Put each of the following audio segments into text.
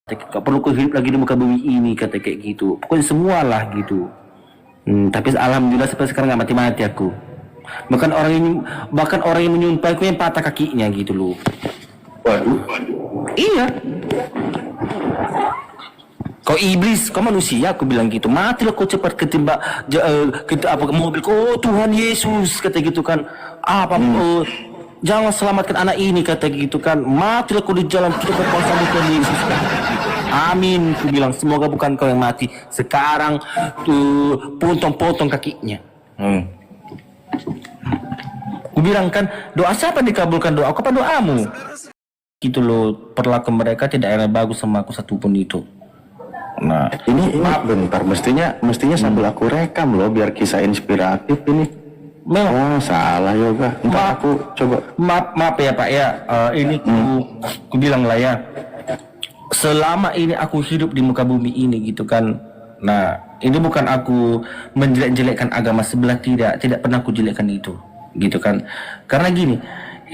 Gak perlu kau hidup lagi di muka bumi ini, kata kayak gitu. Pokoknya semualah gitu. Tapi alhamdulillah sampai sekarang nggak mati-mati aku. Bahkan orang yang menyumpah aku yang patah kakinya gitu loh. Waduh. Iya. Kau iblis, kau manusia, aku bilang gitu. Matilah kau cepat ketimbang mobil. Oh Tuhan Yesus, kata gitu kan. Jangan selamatkan anak ini, kata gitu kan. Matilah kau di jalan, kita berkuasa Tuhan Yesus. Amin, aku bilang semoga bukan kau yang mati. Sekarang tuh potong-potong kakinya. Aku bilang kan, doa siapa dikabulkan, doa aku apa doamu? Gitu loh, perlakuan mereka tidak ada bagus sama aku satupun itu. Nah, ini bentar, mestinya sambil aku rekam loh biar kisah inspiratif ini. Memang salah Yoga. Ntar aku coba. Maaf ya Pak ya. Ini aku bilang lah ya. Selama ini aku hidup di muka bumi ini gitu kan. Nah, ini bukan aku menjelek-jelekkan agama sebelah, tidak pernah aku jelekkan itu, gitu kan. Karena gini,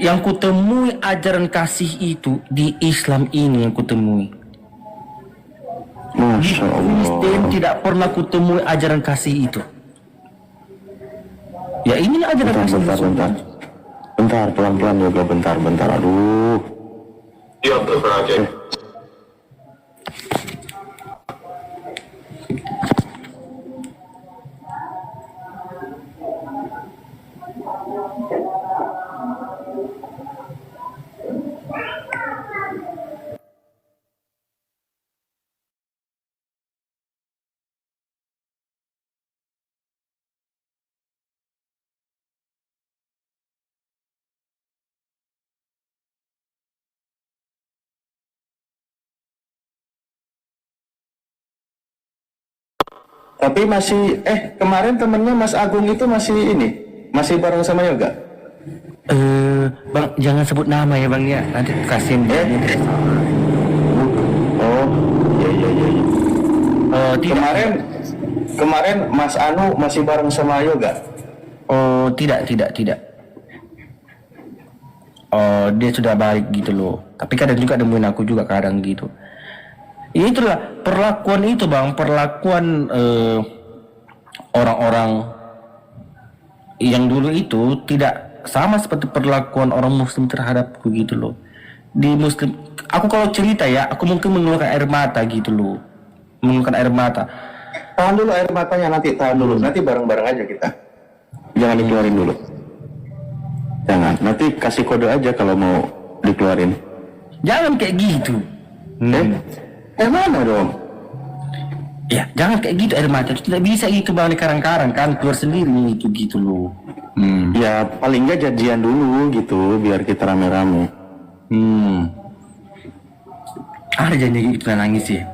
yang kutemui ajaran kasih itu di Islam ini yang kutemui. Masya Allah. Kristen tidak pernah kutemui ajaran kasih itu. Ya ini ajaran kasih. Bentar, pelan-pelan Yoga, bentar. Aduh. Iya, project. Tapi masih, kemarin temennya Mas Agung itu masih bareng sama Yoga? Bang, jangan sebut nama ya Bang ya, nanti kasihin dia. Oh, iya. Tidak. Kemarin Mas Anu masih bareng sama Yoga? Oh, tidak. Oh, dia sudah balik gitu loh. Tapi kadang juga nemuin aku juga kadang gitu. Itulah perlakuan itu Bang, perlakuan orang-orang yang dulu itu tidak sama seperti perlakuan orang Muslim terhadapku gitu loh. Di Muslim, aku kalau cerita ya, aku mungkin mengeluarkan air mata gitu loh, mengeluarkan air mata. Tahan dulu air matanya, nanti bareng-bareng aja kita. Jangan dikeluarin dulu. Jangan, nanti kasih kode aja kalau mau dikeluarin. Jangan kayak gitu. Mana dong? Ya, jangan kayak gitu air mata. Tidak bisa gitu Bang, di karang-karang kan keluar sendiri gitu loh. Ya paling nggak janjian dulu gitu biar kita rame-rame. Ada janji itu nangis ya.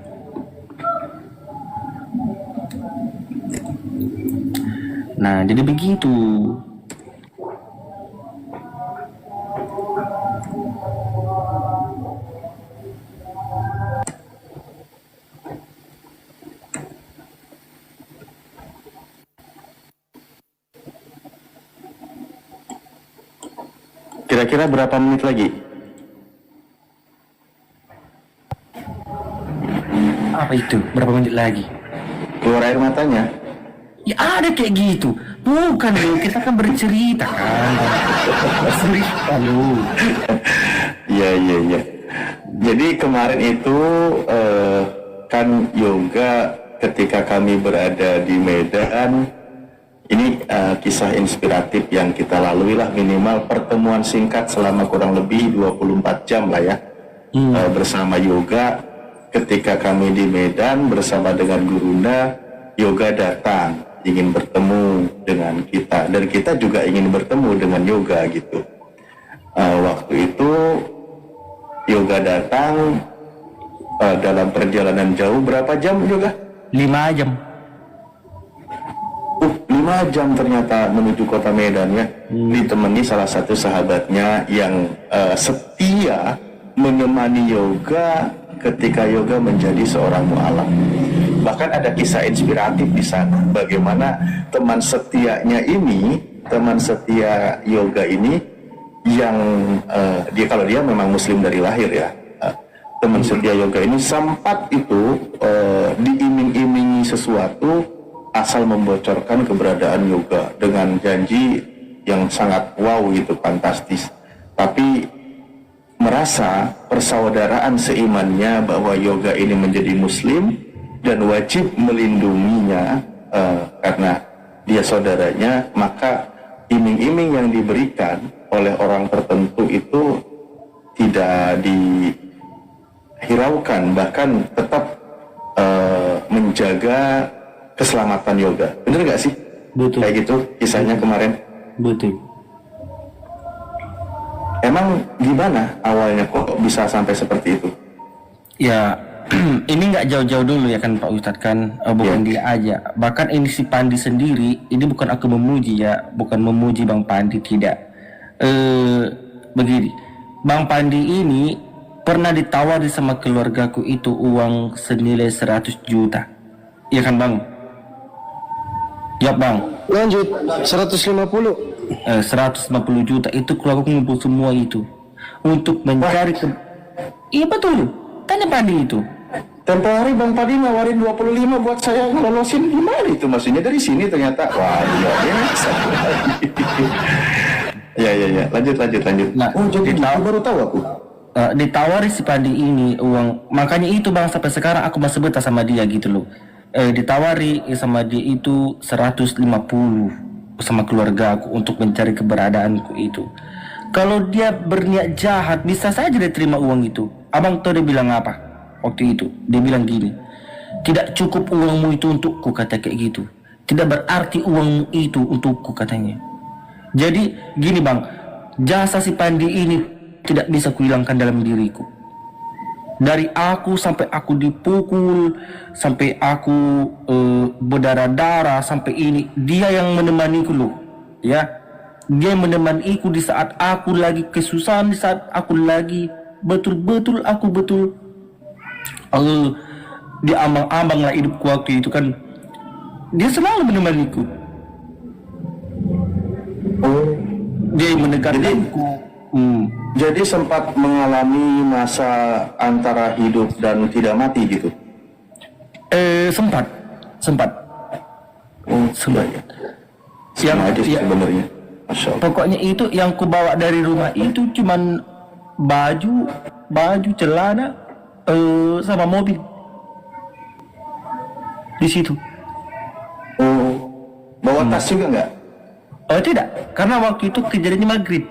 Nah, jadi begitu. Kira-kira berapa menit lagi? Apa itu? Berapa menit lagi? Keluar air matanya? Ya ada kayak gitu. Bukan loh, kita kan bercerita kan. Cerita loh. Iya. Jadi kemarin itu kan Yoga ketika kami berada di Medan, ini kisah inspiratif yang kita lalui lah, minimal pertemuan singkat selama kurang lebih 24 jam lah ya. Bersama Yoga ketika kami di Medan bersama dengan Gurunda, Yoga datang ingin bertemu dengan kita dan kita juga ingin bertemu dengan Yoga gitu. Waktu itu Yoga datang dalam perjalanan jauh, berapa jam Yoga? 5 jam. 5 jam ternyata menuju kota Medan ya. Ditemani salah satu sahabatnya yang setia menemani Yoga ketika Yoga menjadi seorang mu'alaf. Bahkan ada kisah inspiratif di sana, bagaimana teman setia Yoga ini yang dia, kalau dia memang Muslim dari lahir ya, teman setia yoga ini sempat itu diiming-imingi sesuatu asal membocorkan keberadaan yoga dengan janji yang sangat wow gitu, fantastis. Tapi merasa persaudaraan seimannya bahwa yoga ini menjadi muslim dan wajib melindunginya karena dia saudaranya, maka iming-iming yang diberikan oleh orang tertentu itu tidak dihiraukan, bahkan tetap menjaga keselamatan yoga. Bener gak sih? Betul. Kayak gitu kisahnya kemarin. Betul. Emang gimana awalnya kok bisa sampai seperti itu? Ya, ini nggak jauh-jauh dulu ya kan Pak Ustadz kan, bukan Ya. dia aja. Bahkan ini si Pandi sendiri, ini bukan aku memuji ya, bukan memuji Bang Pandi, tidak. Begini, Bang Pandi ini pernah ditawari sama keluargaku itu uang senilai 100 juta. Iya kan Bang? Ya Bang. Lanjut 150. 150 juta itu keluarga ngumpul semua itu untuk mencari Iya betul, tanya Pandi itu. Tempo hari Bang Padi nawarin 25 buat saya ngelolosin, gimana itu maksudnya dari sini ternyata. Wah, iya biasa. Ya. Lanjut. Nah, Oh, jadi gitu, baru tahu aku. Ditawari si Pandi ini uang, makanya itu Bang sampai sekarang aku masih betah sama dia gitu loh. Ditawari sama dia itu 150 sama keluarga aku untuk mencari keberadaanku itu. Kalau dia berniat jahat bisa saja dia terima uang itu. Abang tahu dia bilang apa waktu itu? Dia bilang gini, tidak cukup uangmu itu untukku, kata kayak gitu. Tidak berarti uangmu itu untukku, katanya. Jadi gini Bang, jasa si Pandi ini tidak bisa kuhilangkan dalam diriku. Dari aku sampai aku dipukul, sampai aku berdarah-darah, sampai ini dia yang menemaniku loh, ya. Dia yang menemaniku di saat aku lagi kesusahan, di saat aku lagi betul-betul dia ambang-ambang lah hidupku waktu itu kan. Dia selalu menemaniku. Dia yang menegakkanku. Jadi sempat mengalami masa antara hidup dan tidak mati gitu. Sempat. Sempat. Yang Sebenarnya. Masya Allah. pokoknya itu yang ku bawa dari rumah itu cuman baju, celana, sama mobil. Di situ. Oh, bawa tas juga nggak? Tidak, karena waktu itu kejadiannya maghrib.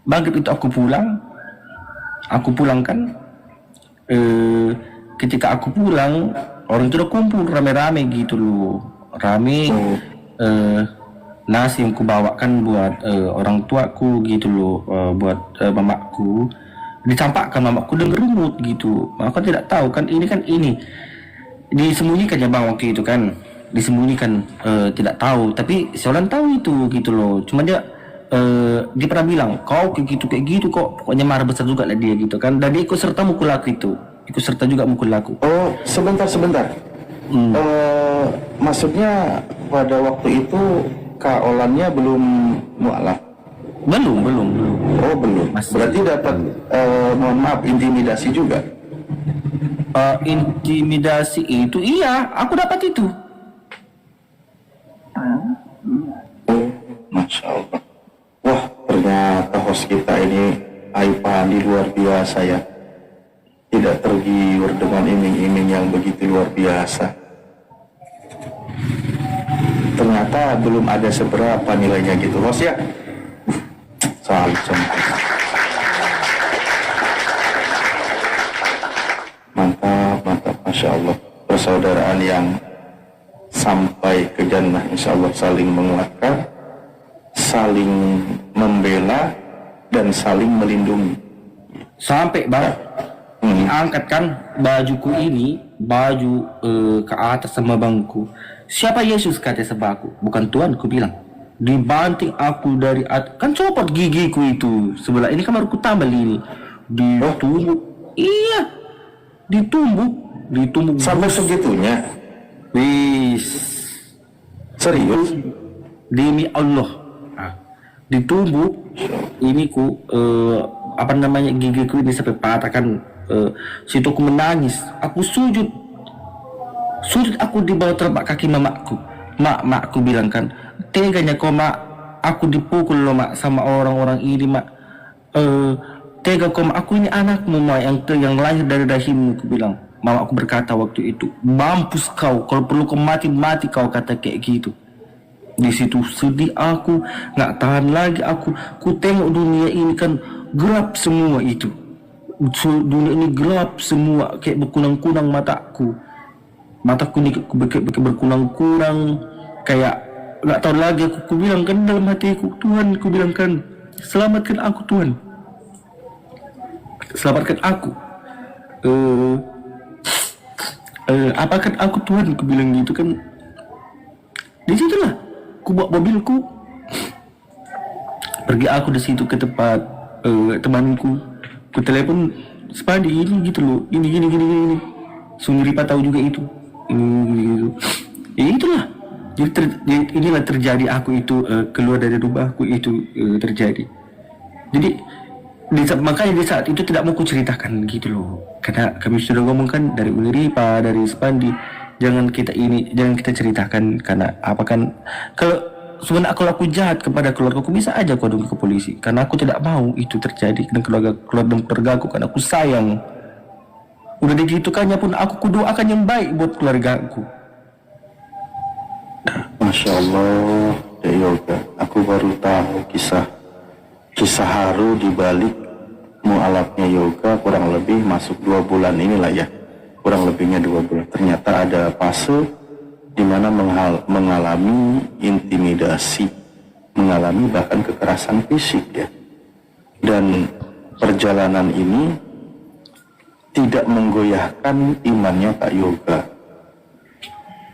Maghrib itu aku pulang kan. Ketika aku pulang, orang itu udah kumpul rame-rame gitu loh. Rame. Nasi yang kubawakan buat orang tuaku gitu loh, buat mamaku. Dicampakkan mamaku dengan rumut gitu. Maka tidak tahu kan ini disembunyikan ya Bang waktu itu kan. Disembunyikan, tidak tahu, tapi Siolan tahu itu gitu loh. Cuma dia pernah bilang kau kayak gitu kok, pokoknya marah besar juga lah dia gitu kan. Dan dia ikut serta mukul aku itu, ikut serta juga mukul aku. Oh, sebentar. Maksudnya pada waktu itu Kak Olannya belum mualaf? Belum. Oh, belum. Masih. Berarti dapat mohon maaf, intimidasi juga? Intimidasi itu iya, aku dapat itu. Oh, Masya Allah. Wah, ternyata host kita ini Aipandi luar biasa ya. Tidak tergiur dengan iming-iming yang begitu luar biasa. Ternyata belum ada seberapa nilainya gitu, host ya. Salut sama. Mantap, Masya Allah. Persaudaraan yang sampai ke jannah, insya Allah, saling menguatkan, saling membela, dan saling melindungi. Sampai Bang, diangkat kan bajuku ini, baju ke atas sama bangku. Siapa Yesus, kata sebaku, bukan Tuhan, ku bilang. Dibanting aku dari atas, kan copot gigiku itu sebelah ini, kan baru ku tambal ini. Ditumbuk, iya, ditumbuk Sampai segitunya? wis. Serius? Demi Allah, ditumbuk ini ku gigiku ini sampai patah kan, Situ aku menangis, aku sujud aku di bawah telapak kaki mamaku. Makku bilang kan, teganya kau mak, aku dipukul loh mak sama orang-orang ini mak. Tega kau mak, aku ini anakmu mak yang lahir dari rahimmu, aku bilang. Mamaku berkata waktu itu, mampus kau, kalau perlu kau mati kau, kata kayak gitu. Di situ sedih aku, nggak tahan lagi aku. Ku tengok dunia ini kan gelap semua itu. Dunia ini gelap semua, kayak berkunang-kunang mataku ini berkunang-kunang, kayak nggak tahu lagi. Aku bilang kan dalam hatiku, Tuhan, aku bilang kan, selamatkan aku Tuhan, selamatkan aku. Apakan aku Tuhan, aku bilang gitu kan. Di situlah aku bawa mobilku, pergi aku di situ ke tempat temanku. Ku telepon Spadi ini gitu loh, ini gini. Sundri tahu juga itu. Gitu. Ya itulah. Inilah terjadi aku itu keluar dari rumahku itu terjadi. Jadi makanya di saat itu tidak mau ku ceritakan gitu loh. Karena kami sudah ngomongkan dari Uliripa, dari Spandi, jangan kita ceritakan, karena apa kan, kalau sebenarnya kalau aku jahat kepada keluarga aku, bisa aja aku adu ke polisi, karena aku tidak mau itu terjadi dengan keluarga aku, karena aku sayang. Udah digitukannya pun aku kudoakan yang baik buat keluarga aku. Masya Allah, ya Yoga, aku baru tahu kisah haru di balik mu'alafnya Yoga, kurang lebih masuk 2 bulan inilah ya, kurang lebihnya 2 bulan. Ternyata ada fase di mana mengalami intimidasi, mengalami bahkan kekerasan fisik ya. Dan perjalanan ini tidak menggoyahkan imannya Kak Yoga.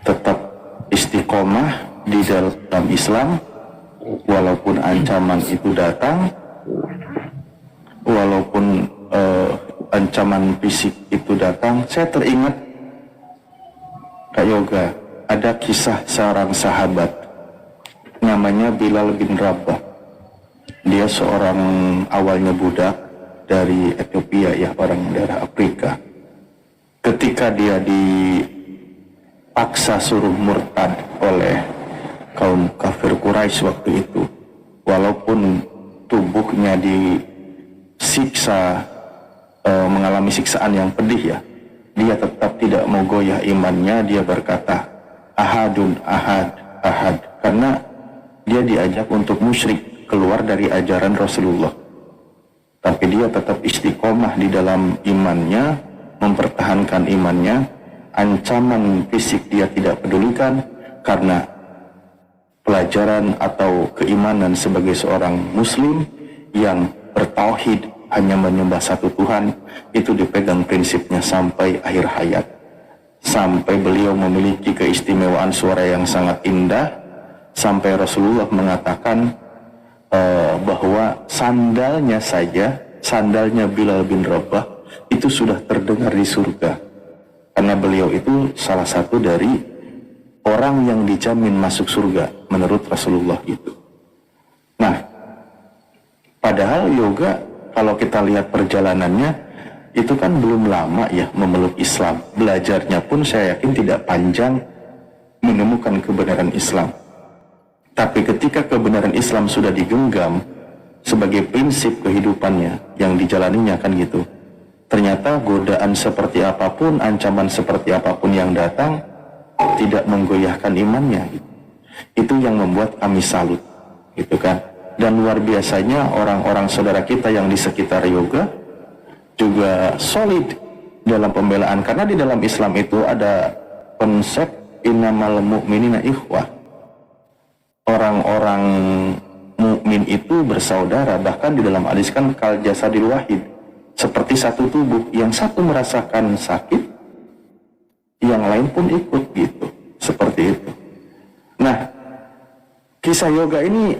Tetap istiqomah di dalam Islam, walaupun ancaman itu datang, walaupun ancaman fisik itu datang. Saya teringat Kak Yoga, ada kisah seorang sahabat namanya Bilal bin Rabah. Dia seorang awalnya budak dari Ethiopia ya, orang daerah Afrika. Ketika dia dipaksa suruh murtad oleh kaum kafir Quraisy waktu itu, walaupun tubuhnya disiksa, mengalami siksaan yang pedih ya, dia tetap tidak mau goyah imannya. Dia berkata ahadun ahad, karena dia diajak untuk musyrik, keluar dari ajaran Rasulullah. Tapi dia tetap istiqomah di dalam imannya, mempertahankan imannya. Ancaman fisik dia tidak pedulikan, karena pelajaran atau keimanan sebagai seorang muslim yang bertauhid, hanya menyembah satu Tuhan, itu dipegang prinsipnya sampai akhir hayat. Sampai beliau memiliki keistimewaan suara yang sangat indah, sampai Rasulullah mengatakan bahwa sandalnya Bilal bin Rabah itu sudah terdengar di surga, karena beliau itu salah satu dari orang yang dijamin masuk surga menurut Rasulullah itu. Nah, padahal Yoga, kalau kita lihat perjalanannya itu kan belum lama ya memeluk Islam. Belajarnya pun saya yakin tidak panjang menemukan kebenaran Islam. Tapi ketika kebenaran Islam sudah digenggam sebagai prinsip kehidupannya yang dijalaninya kan gitu, ternyata godaan seperti apapun, ancaman seperti apapun yang datang tidak menggoyahkan imannya. Itu yang membuat kami salut gitu kan. Dan luar biasanya orang-orang saudara kita yang di sekitar Yoga juga solid dalam pembelaan, karena di dalam Islam itu ada konsep innamal mu'minina ikhwah. Orang-orang mukmin itu bersaudara, bahkan di dalam hadis kan kal jasadil wahid, seperti satu tubuh, yang satu merasakan sakit, yang lain pun ikut gitu, seperti itu. Nah, kisah Yoga ini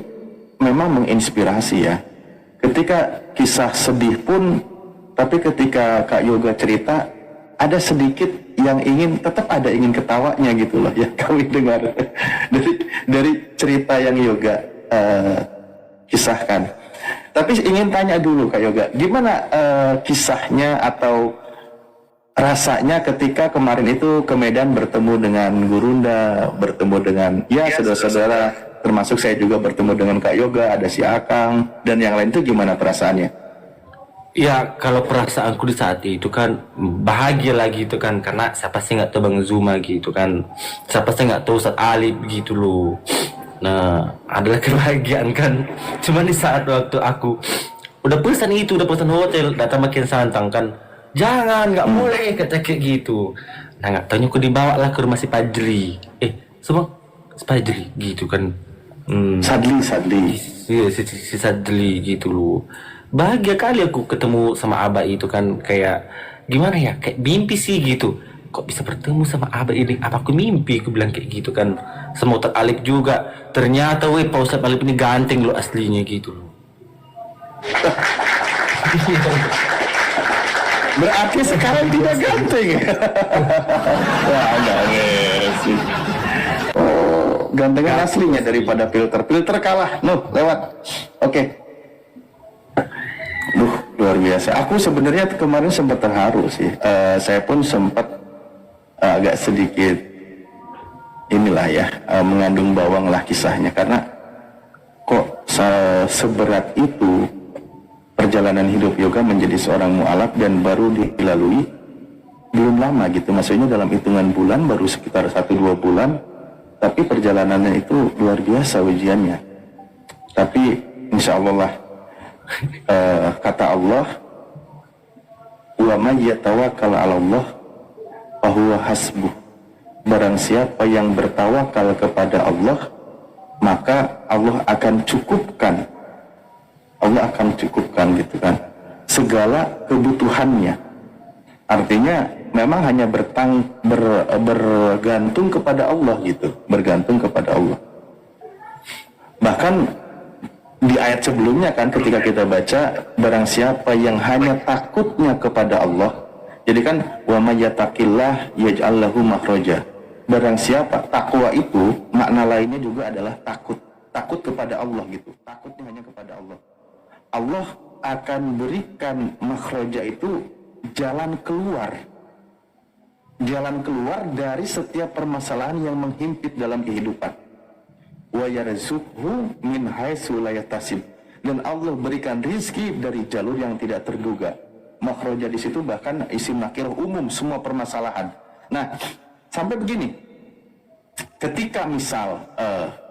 memang menginspirasi ya. Ketika kisah sedih pun, tapi ketika Kak Yoga cerita, ada sedikit yang tetap ingin ketawanya gitu loh ya, kami dengar dari cerita yang Yoga kisahkan. Tapi ingin tanya dulu Kak Yoga, gimana kisahnya atau rasanya ketika kemarin itu ke Medan bertemu dengan Gurunda, bertemu dengan saudara-saudara, termasuk saya juga bertemu dengan Kak Yoga, ada si Akang dan yang lain, itu gimana perasaannya? Ya, kalau perasaanku di saat itu kan bahagia lagi itu kan, karena siapa sih nggak tahu Bang Zuma gitu kan, siapa sih nggak tahu Ustadz Alif gitu loh. Nah, adalah kebahagiaan kan. Cuman di saat waktu aku udah pesan hotel, datang makin santang kan, jangan, nggak boleh kata kayak gitu. Nah, nggak taunya aku dibawa lah ke rumah si Fajri. Semua si Fajri gitu kan. Sadli. Iya, si Sadli gitu loh. Bahagia kali aku ketemu sama Abah itu kan, kayak gimana ya, kayak mimpi sih gitu. Kok bisa bertemu sama Abah ini? Apa aku mimpi? Aku bilang kayak gitu kan. Sama Ustadz Alif juga. Ternyata Pak Ustadz Alif ini ganteng loh aslinya gitu loh. Berarti sekarang tidak ganteng. Wah, enggak sih. Oh, gantengan aslinya daripada filter. Filter kalah. Lewat. Oke. Luar biasa. Aku sebenarnya kemarin sempat terharu sih. Saya pun sempat agak sedikit mengandung bawang lah kisahnya, karena kok seberat itu perjalanan hidup Yoga menjadi seorang mu'alaf dan baru dilalui belum lama gitu. Maksudnya dalam hitungan bulan, baru sekitar 1-2 bulan, tapi perjalanannya itu luar biasa ujiannya. Tapi insya Allah lah, kata Allah, wa may yatawakkal 'ala Allah fa huwa hasbuh. Barang siapa yang bertawakal kepada Allah, maka Allah akan cukupkan. Allah akan cukupkan gitu kan segala kebutuhannya. Artinya memang hanya bergantung kepada Allah gitu, bergantung kepada Allah. Bahkan di ayat sebelumnya kan, ketika kita baca, barang siapa yang hanya takutnya kepada Allah, jadi kan wa may yattaqillah yaj'al lahu makhraja. Barang siapa, takwa itu makna lainnya juga adalah takut kepada Allah gitu, takutnya hanya kepada Allah. Allah akan berikan makhraja itu jalan keluar dari setiap permasalahan yang menghimpit dalam kehidupan. Wa yarzuqhu min haitsu la yahtasib, dan Allah berikan rizki dari jalur yang tidak terduga. Makhraja di situ bahkan isim nakirah umum, semua permasalahan. Nah, sampai begini, ketika misal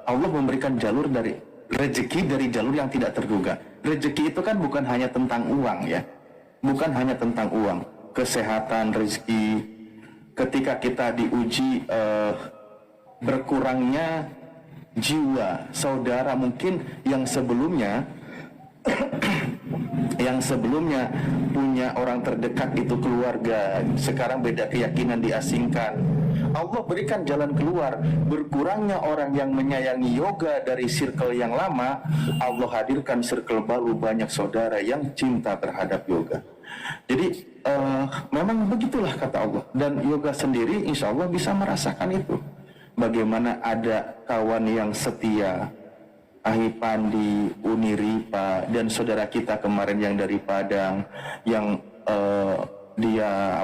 Allah memberikan jalur dari rezeki dari jalur yang tidak terduga. Rezeki itu kan bukan hanya tentang uang ya, bukan hanya tentang uang, kesehatan, rezeki. Ketika kita diuji berkurangnya jiwa saudara mungkin yang sebelumnya punya orang terdekat itu keluarga, sekarang beda keyakinan, diasingkan. Allah berikan jalan keluar. Berkurangnya orang yang menyayangi Yoga dari circle yang lama, Allah hadirkan circle baru, banyak saudara yang cinta terhadap Yoga. Jadi memang begitulah kata Allah. Dan Yoga sendiri insya Allah bisa merasakan itu. Bagaimana ada kawan yang setia, Ahi Pandi, Uni Ripa, dan saudara kita kemarin yang dari Padang, yang dia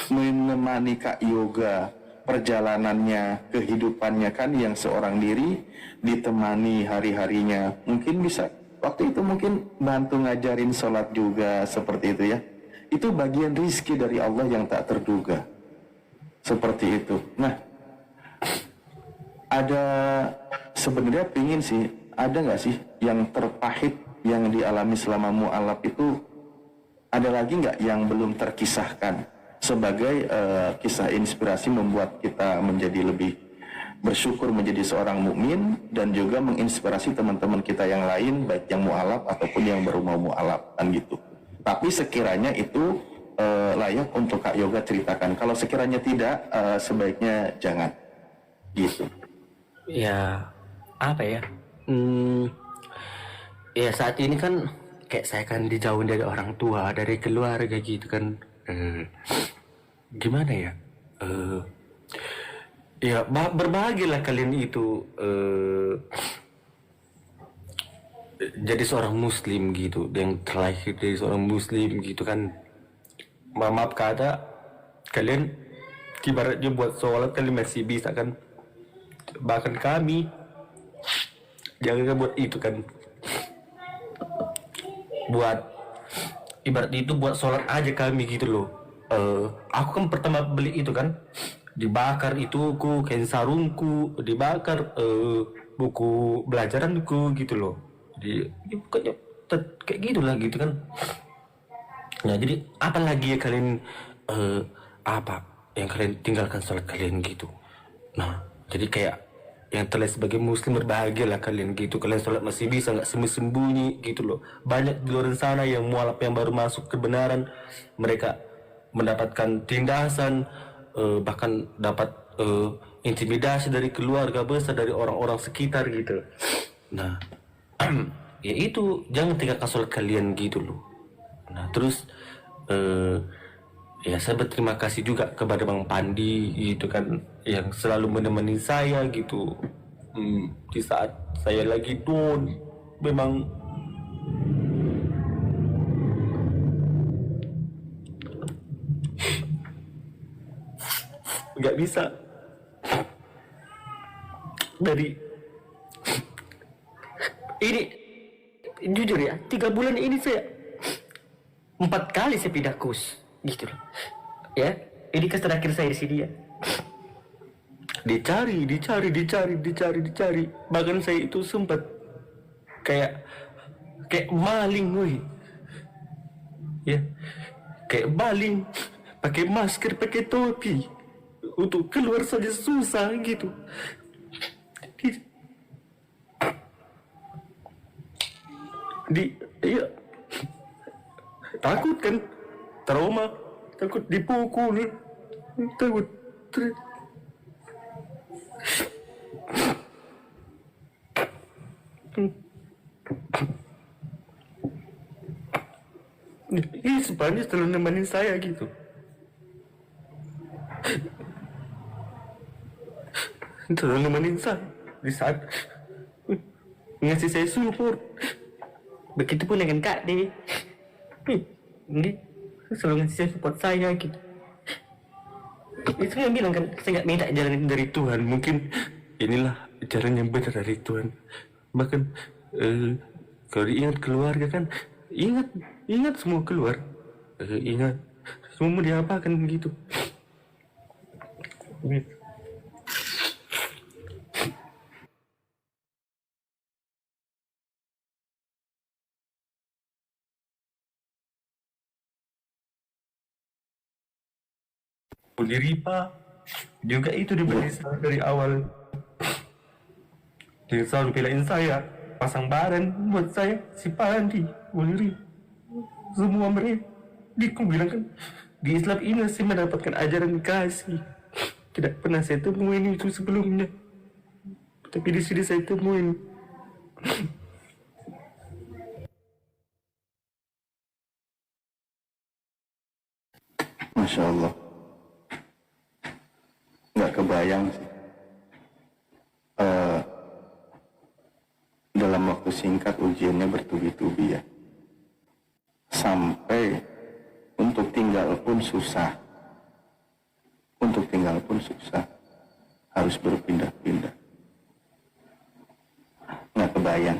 menemani Kak Yoga perjalanannya, kehidupannya kan, yang seorang diri ditemani hari-harinya. Mungkin bisa waktu itu mungkin bantu ngajarin sholat juga, seperti itu ya. Itu bagian rizki dari Allah yang tak terduga, seperti itu. Nah, ada sebenarnya pingin sih, ada nggak sih yang terpahit yang dialami selama mu'alaf itu, ada lagi nggak yang belum terkisahkan sebagai kisah inspirasi membuat kita menjadi lebih bersyukur menjadi seorang mukmin, dan juga menginspirasi teman-teman kita yang lain, baik yang mu'alaf ataupun yang baru mau mu'alaf kan gitu. Tapi sekiranya itu layak untuk Kak Yoga ceritakan. Kalau sekiranya tidak, sebaiknya jangan gitu. Ya, apa ya? Ya saat ini kan kayak saya kan dijauhin dari orang tua, dari keluarga gitu kan. Gimana ya? Ya berbahagialah kalian itu jadi seorang muslim gitu, yang terlahir dari seorang muslim gitu kan. maaf kata, kalian ibaratnya buat sholat kalian masih bisa kan, bahkan kami jangan buat itu kan, buat ibaratnya itu buat sholat aja kami gitu loh. Aku kan pertama beli itu kan, dibakar itu kain sarungku, dibakar buku belajaranku gitu loh. Jadi ya bukannya kayak gitulah gitu kan. Nah jadi apalagi ya kalian apa yang kalian tinggalkan sholat kalian gitu. Nah jadi kayak yang terlihat sebagai muslim berbahagialah kalian gitu. Kalian sholat masih bisa, nggak sembunyi gitu loh. Banyak di luar sana yang mualaf yang baru masuk kebenaran, mereka mendapatkan tindasan, bahkan dapat intimidasi dari keluarga besar, dari orang-orang sekitar gitu. Nah ya itu, jangan tinggalkan sholat kalian gitu loh. Nah terus ya saya berterima kasih juga kepada Bang Pandi gitu kan, yang selalu menemani saya gitu di saat saya lagi down. Memang nggak bisa dari ini, jujur ya, 3 bulan ini saya 4 kali saya pindah kos gitu loh ya. Ini kes terakhir saya di sini ya, dicari, bahkan saya itu sempat kayak maling woi ya, kayak maling, pakai masker, pakai topi, untuk keluar saja susah gitu. Iya, takut kan, trauma, takut dipukul, takut. Ini sebenarnya selalu nemenin saya gitu. Selalu nemenin saya di saat ngasih saya support. Begitupun dengan Kak D. Ini selalu ngasih saya support saya gitu. Itu yang bilang kan, saya nggak minta jalan dari Tuhan. Mungkin inilah jalan yang benar dari Tuhan. Bahkan kalau diingat keluarga kan, ingat semua keluar, ingat semua mau diapakan gitu. Budi Ripa juga itu diberi dari awal. Dia selalu belain saya, pasang badan buat saya, si Pandi, Budi Ripa, semua mereka. Dia bilang kan, di Islam ini saya mendapatkan ajaran kasih. Tidak pernah saya temuin itu sebelumnya, tapi di sini saya temuin. Masya Allah, nggak kebayang sih. Dalam waktu singkat ujiannya bertubi-tubi ya, sampai untuk tinggal pun susah, harus berpindah-pindah. Nggak kebayang,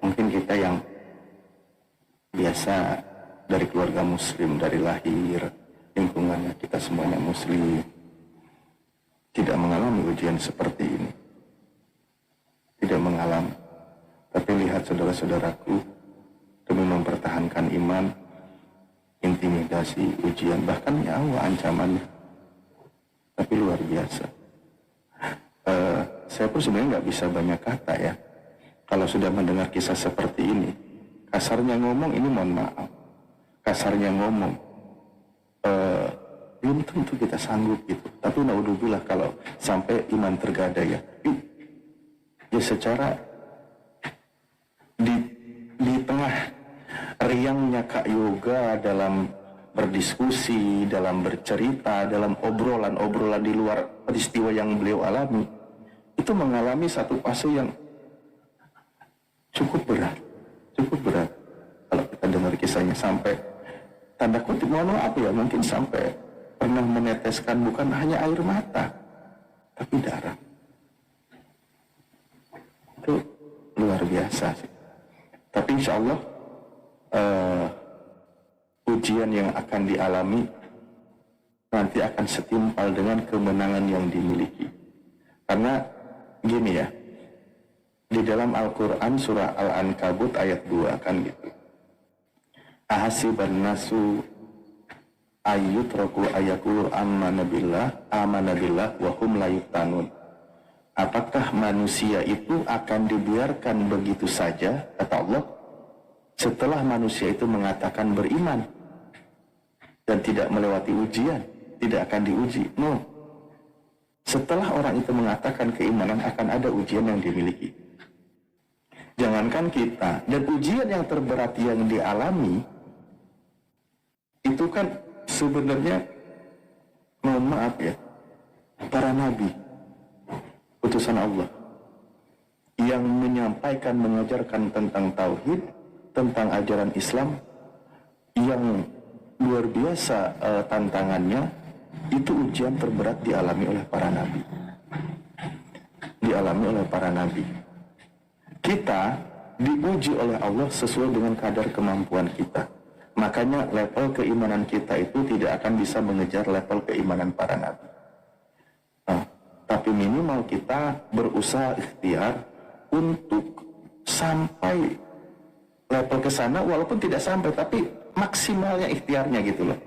mungkin kita yang biasa dari keluarga muslim, dari lahir, lingkungannya kita semuanya muslim, tidak mengalami ujian seperti ini, tidak mengalami. Tapi lihat saudara-saudaraku, demi mempertahankan iman, intimidasi, ujian, bahkan nyawa ancamannya, tapi luar biasa. Saya pun sebenarnya nggak bisa banyak kata ya, kalau sudah mendengar kisah seperti ini. Kasarnya ngomong, ini mohon maaf, kasarnya ngomong, belum tentu kita sanggup gitu. Tapi naudzubillah kalau sampai iman tergadai ya. Ya secara di tengah riangnya Kak Yoga dalam berdiskusi, dalam bercerita, dalam obrolan-obrolan di luar peristiwa yang beliau alami, itu mengalami satu fase yang cukup berat. Kalau kita dengar kisahnya, sampai tanda kutip, mohon maaf ya, mungkin sampai pernah meneteskan bukan hanya air mata, tapi darah. Itu luar biasa sih. Tapi insya Allah ujian yang akan dialami nanti akan setimpal dengan kemenangan yang dimiliki. Karena gini ya, di dalam Al-Quran surah Al-Ankabut ayat 2 kan gitu. Ahasiban nasu ayyutraku ayakulu amana billah wa hum la yuftanun. Apakah manusia itu akan dibiarkan begitu saja, kata Allah, setelah manusia itu mengatakan beriman dan tidak melewati ujian, tidak akan diuji? No. Setelah orang itu mengatakan keimanan, akan ada ujian yang dimiliki. Jangankan kita, dan ujian yang terberat yang dialami itu kan sebenarnya, mohon maaf ya, para nabi utusan Allah yang menyampaikan, mengajarkan tentang tauhid, tentang ajaran Islam yang luar biasa tantangannya, itu ujian terberat dialami oleh para nabi. Dialami oleh para nabi. Kita diuji oleh Allah sesuai dengan kadar kemampuan kita. Makanya level keimanan kita itu tidak akan bisa mengejar level keimanan para nabi. Tapi minimal kita berusaha ikhtiar untuk sampai level ke sana, walaupun tidak sampai, tapi maksimalnya ikhtiarnya gitu loh.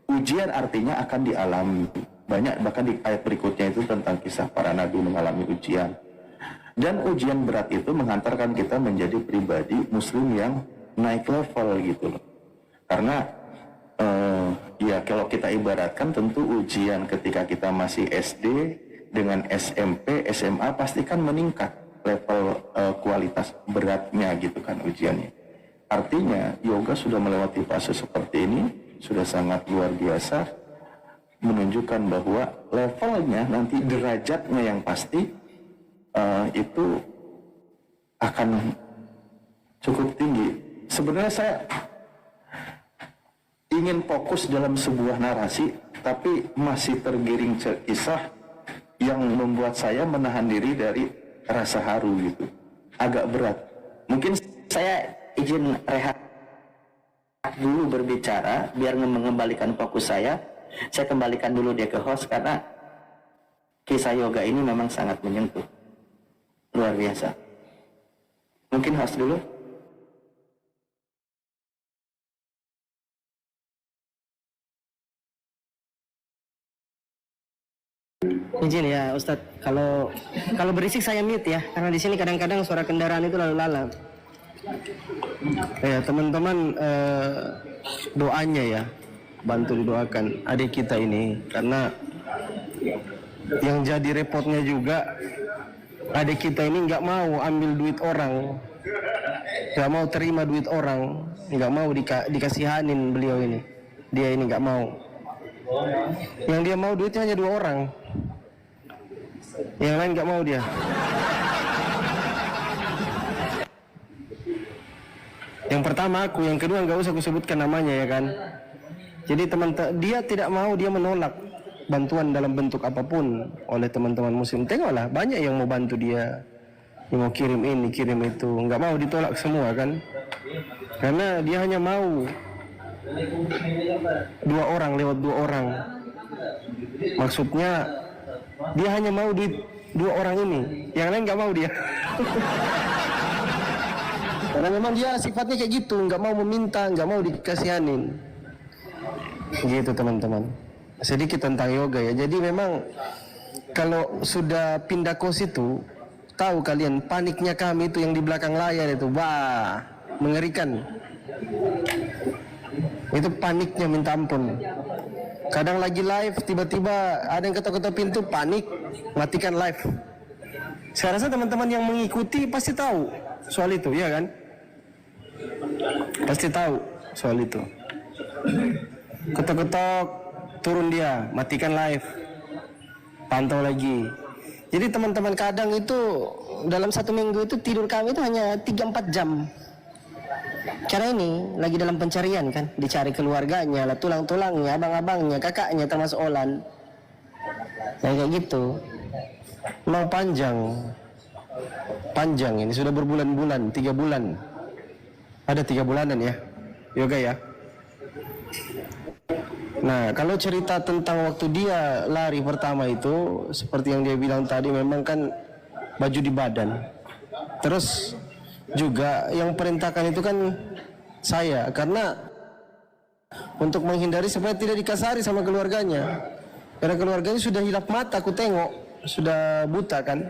Ujian artinya akan dialami. Banyak bahkan di ayat berikutnya itu tentang kisah para nabi mengalami ujian. Dan ujian berat itu menghantarkan kita menjadi pribadi muslim yang naik level gitu loh. Karena ya kalau kita ibaratkan, tentu ujian ketika kita masih SD dengan SMP, SMA pasti kan meningkat level kualitas beratnya gitu kan ujiannya. Artinya yoga sudah melewati fase seperti ini, sudah sangat luar biasa, menunjukkan bahwa levelnya nanti, derajatnya yang pasti itu akan cukup tinggi. Sebenarnya saya ingin fokus dalam sebuah narasi, tapi masih tergiring kisah yang membuat saya menahan diri dari rasa haru gitu. Agak berat. Mungkin Saya izin rehat dulu berbicara biar mengembalikan fokus saya. Saya kembalikan dulu dia ke host karena kisah yoga ini memang sangat menyentuh. Luar biasa. Mungkin host dulu. Izin ya Ustadz, kalau berisik saya mute ya, karena di sini kadang-kadang suara kendaraan itu lalu lalang. Ya teman-teman, doanya ya, bantu didoakan adik kita ini, karena yang jadi repotnya juga adik kita ini nggak mau ambil duit orang, nggak mau terima duit orang, nggak mau dikasihanin beliau ini, dia ini nggak mau. Yang dia mau duitnya hanya 2 orang, yang lain nggak mau dia. Yang pertama aku, yang kedua nggak usah aku sebutkan namanya ya kan. Jadi dia tidak mau, dia menolak bantuan dalam bentuk apapun oleh teman-teman muslim. Tengoklah, banyak yang mau bantu dia, yang mau kirim ini, kirim itu, nggak mau, ditolak semua kan. Karena dia hanya mau 2 orang, lewat 2 orang. Maksudnya dia hanya mau di 2 orang ini, yang lain nggak mau dia. Karena memang dia sifatnya kayak gitu, nggak mau meminta, nggak mau dikasihanin. Gitu teman-teman. Sedikit tentang yoga ya. Jadi memang kalau sudah pindah kos itu, tahu kalian paniknya kami itu yang di belakang layar itu, wah mengerikan. Itu paniknya minta ampun. Kadang lagi live, tiba-tiba ada yang ketok-ketok pintu, panik, matikan live. Saya rasa teman-teman yang mengikuti pasti tahu soal itu, ya kan? Pasti tahu soal itu. Ketok-ketok, turun dia, matikan live, pantau lagi. Jadi teman-teman kadang itu dalam 1 minggu itu tidur kami itu hanya 3-4 jam. Karena ini lagi dalam pencarian kan, dicari keluarganya, lah tulang-tulangnya, abang-abangnya, kakaknya termasuk Olan. Nah, kayak gitu. Memang panjang ini sudah berbulan-bulan, 3 bulan. Ada 3 bulanan ya, Yoga ya. Nah, kalau cerita tentang waktu dia lari pertama itu, seperti yang dia bilang tadi, memang kan baju di badan. Terus juga yang perintahkan itu kan saya, karena untuk menghindari supaya tidak dikasari sama keluarganya. Karena keluarganya sudah hilap mata, aku tengok, sudah buta kan.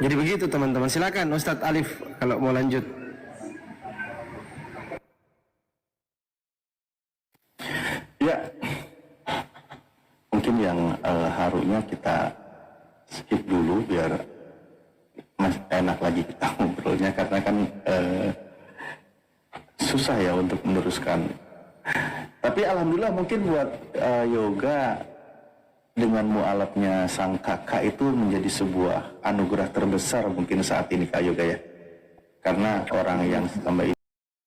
Jadi begitu teman-teman. Silakan Ustadz Alif kalau mau lanjut. Ya, mungkin yang harusnya kita skip dulu biar masih enak lagi kita ngobrolnya, karena kan susah ya untuk meneruskan. Tapi alhamdulillah mungkin buat Yoga dengan mualafnya sang kakak itu menjadi sebuah anugerah terbesar mungkin saat ini Kak Yoga ya. Karena orang yang selama ini